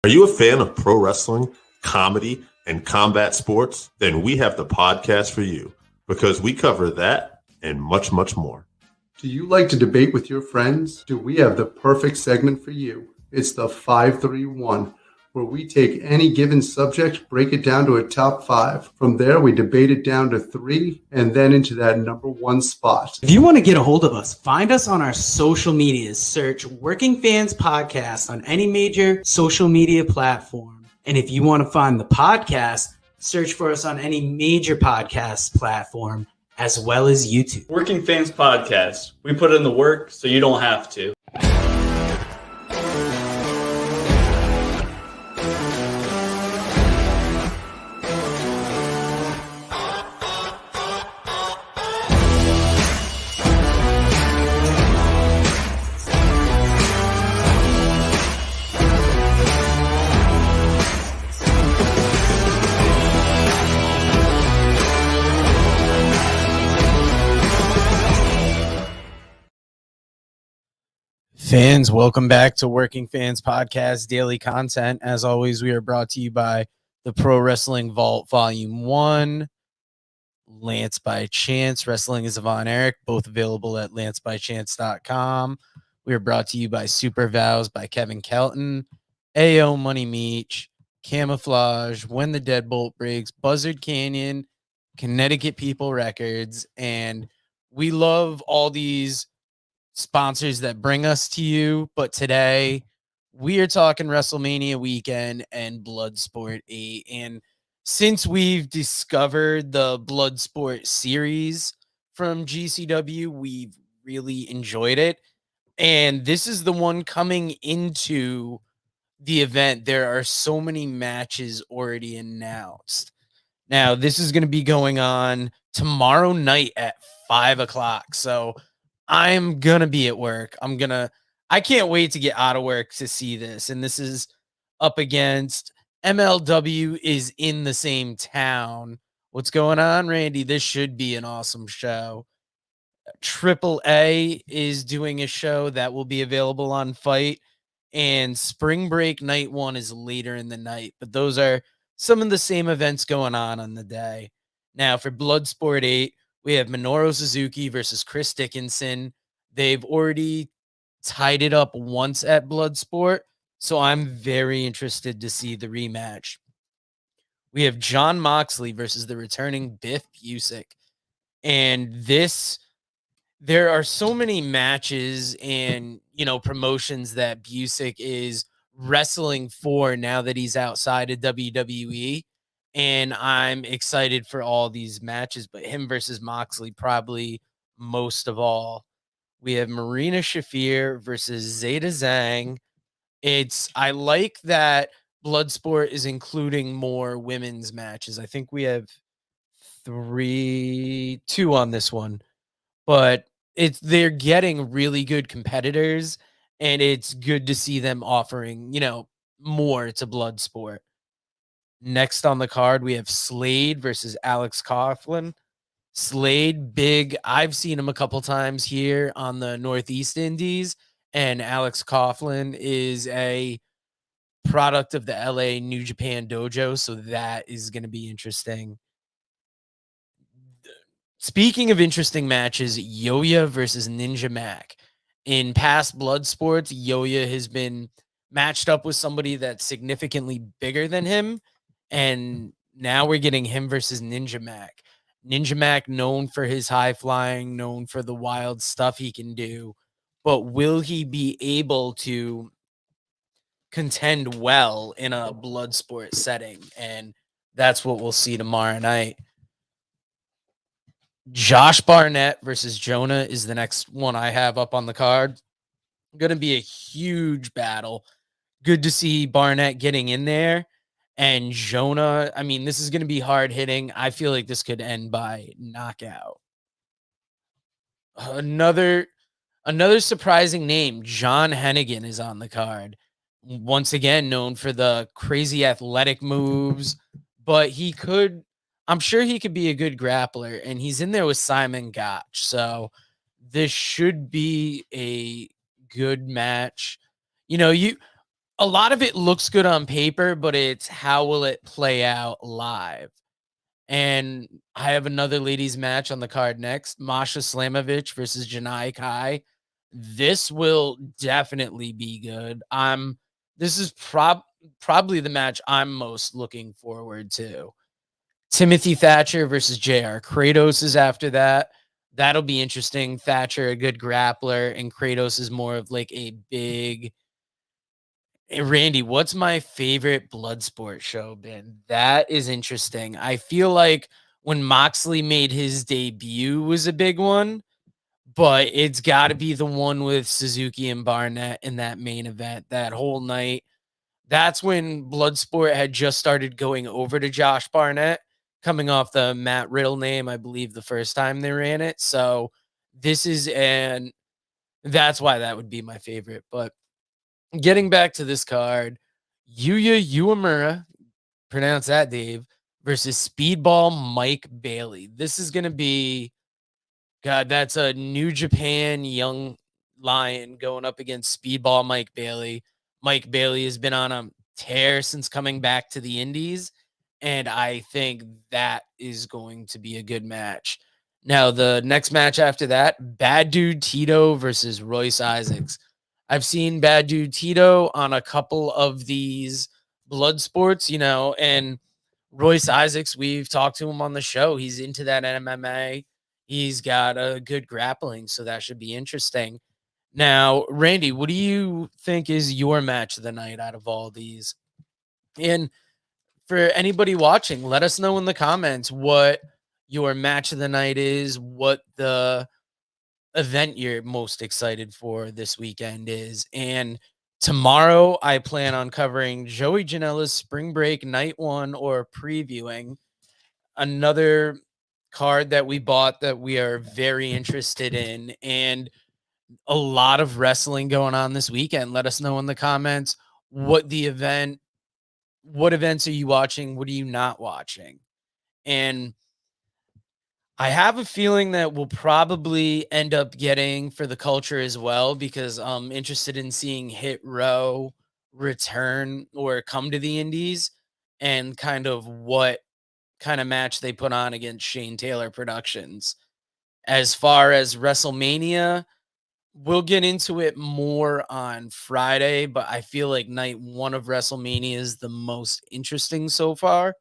Are you a fan of pro wrestling, comedy, and combat sports? Then we have the podcast for you because we cover that and much, much more. Do you like to debate with your friends? Do we have the perfect segment for you? It's the 531, where we take any given subject, break it down to a top 5. From there, we debate it down to 3, and then into that number 1 spot. If you want to get a hold of us, find us on our social medias. Search Working Fans Podcast on any major social media platform. And if you want to find the podcast, search for us on any major podcast platform, as well as YouTube. Working Fans Podcast. We put in the work so you don't have to. Fans, welcome back to Working Fans Podcast Daily Content. As always, we are brought to you by the Pro Wrestling Vault Volume 1, Lance by Chance, Wrestling is Yvonne Eric, both available at lancebychance.com. We are brought to you by Super Vows by Kevin Kelton, AO Money Meech, Camouflage, When the Deadbolt Breaks, Buzzard Canyon, Connecticut People Records, and we love all these sponsors that bring us to you, but today we are talking WrestleMania weekend and Bloodsport 8. And since we've discovered the Bloodsport series from GCW, we've really enjoyed it. And this is the one coming into the event. There are so many matches already announced. Now, this is going to be going on tomorrow night at 5 o'clock. So I'm going to be at work. I can't wait to get out of work to see this. And this is up against MLW is in the same town. What's going on, Randy? This should be an awesome show. AAA is doing a show that will be available on Fight. And Spring Break Night 1 is later in the night. But those are some of the same events going on the day. Now, for Bloodsport 8, we have Minoru Suzuki versus Chris Dickinson. They've already tied it up once at Bloodsport, so I'm very interested to see the rematch. We have Jon Moxley versus the returning Biff Busick. And there are so many matches and, promotions that Busick is wrestling for now that he's outside of WWE. And I'm excited for all these matches, but him versus Moxley probably most of all. We have Marina Shafir versus Zeta Zhang. I like that Bloodsport is including more women's matches. I think we have 2 on this one, but they're getting really good competitors, and it's good to see them offering, more to Bloodsport. Next on the card, we have Slade versus Alex Coughlin. Slade, big. I've seen him a couple times here on the Northeast Indies, and Alex Coughlin is a product of the LA New Japan Dojo, so that is going to be interesting. Speaking of interesting matches, Yoya versus Ninja Mac. In past Bloodsports, Yoya has been matched up with somebody that's significantly bigger than him. And now we're getting him versus Ninja Mac. Ninja Mac known for his high flying, known for the wild stuff he can do. But will he be able to contend well in a Bloodsport setting? And that's what we'll see tomorrow night. Josh Barnett versus Jonah is the next one I have up on the card. Going to be a huge battle. Good to see Barnett getting in there. And Jonah, this is going to be hard hitting. I feel like this could end by knockout. Another surprising name, John Hennigan, is on the card. Once again, known for the crazy athletic moves, but I'm sure he could be a good grappler, and he's in there with Simon Gotch. So this should be a good match. a lot of it looks good on paper, but it's how will it play out live? And I have another ladies match on the card next, Masha Slamovic versus Janae Kai. This will definitely be good. This is probably the match I'm most looking forward to. Timothy Thatcher versus JR Kratos is after that. That'll be interesting. Thatcher, a good grappler, and Kratos is more of like a big. Hey, Randy, what's my favorite Bloodsport show been? That is interesting. I feel like when Moxley made his debut was a big one, but it's got to be the one with Suzuki and Barnett in that main event that whole night. That's when Bloodsport had just started going over to Josh Barnett, coming off the Matt Riddle name, I believe, the first time they ran it. So that's why that would be my favorite. But getting back to this card, Yuya Uemura, pronounce that, Dave, versus Speedball Mike Bailey. This is going to be, God, that's a New Japan young lion going up against Speedball Mike Bailey. Mike Bailey has been on a tear since coming back to the Indies, and I think that is going to be a good match. Now, the next match after that, Bad Dude Tito versus Royce Isaacs. I've seen Bad Dude Tito on a couple of these blood sports, and Royce Isaacs, we've talked to him on the show. He's into that MMA. He's got a good grappling, so that should be interesting. Now, Randy, what do you think is your match of the night out of all these? And for anybody watching, let us know in the comments what your match of the night is, what the event you're most excited for this weekend is. And tomorrow I plan on covering Joey Janela's Spring Break Night 1 or previewing another card that we bought that we are very interested in, and a lot of wrestling going on this weekend. Let us know in the comments what events are you watching? What are you not watching? And I have a feeling that we'll probably end up getting for the culture as well, because I'm interested in seeing Hit Row return or come to the Indies and kind of what kind of match they put on against Shane Taylor Productions. As far as WrestleMania, we'll get into it more on Friday, but I feel like night 1 of WrestleMania is the most interesting so far.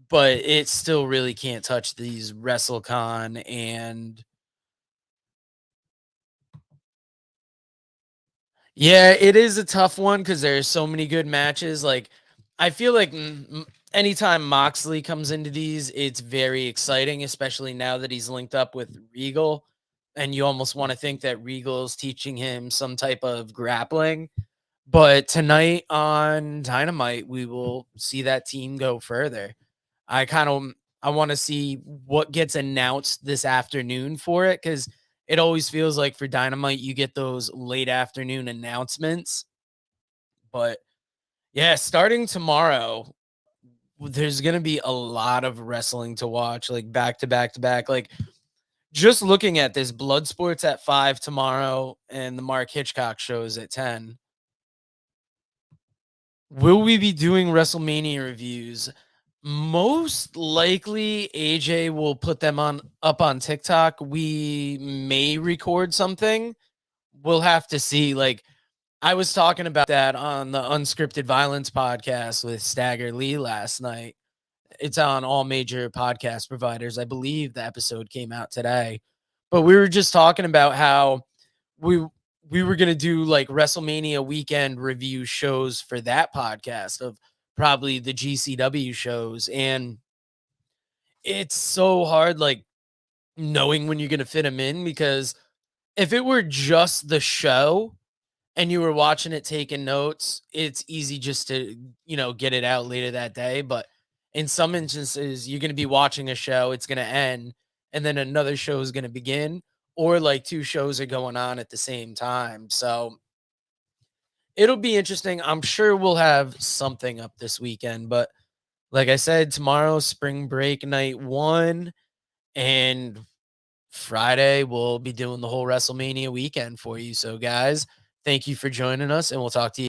But it still really can't touch these WrestleCon and yeah, it is a tough one because there's so many good matches. Like, I feel like anytime Moxley comes into these, it's very exciting, especially now that he's linked up with Regal. And you almost want to think that Regal's teaching him some type of grappling. But tonight on Dynamite, we will see that team go further. I want to see what gets announced this afternoon for it, because it always feels like for Dynamite you get those late afternoon announcements. But yeah, starting tomorrow, there's gonna be a lot of wrestling to watch, like back to back to back. Like, just looking at this, Bloodsport's at 5 tomorrow, and the Mark Hitchcock show is at 10. Will we be doing WrestleMania reviews? Most likely AJ will put them up on TikTok. We may record something. We'll have to see. Like, I was talking about that on the Unscripted Violence podcast with Stagger Lee last night. It's on all major podcast providers. I believe the episode came out today. But we were just talking about how we were going to do like WrestleMania weekend review shows for that podcast of probably the GCW shows. And it's so hard, like, knowing when you're going to fit them in, because if it were just the show and you were watching it, taking notes, it's easy just to, get it out later that day. But in some instances, you're going to be watching a show, it's going to end, and then another show is going to begin, or like 2 shows are going on at the same time. So it'll be interesting. I'm sure we'll have something up this weekend, but like I said, tomorrow, Spring Break Night 1, and Friday we'll be doing the whole WrestleMania weekend for you. So guys, thank you for joining us, and we'll talk to you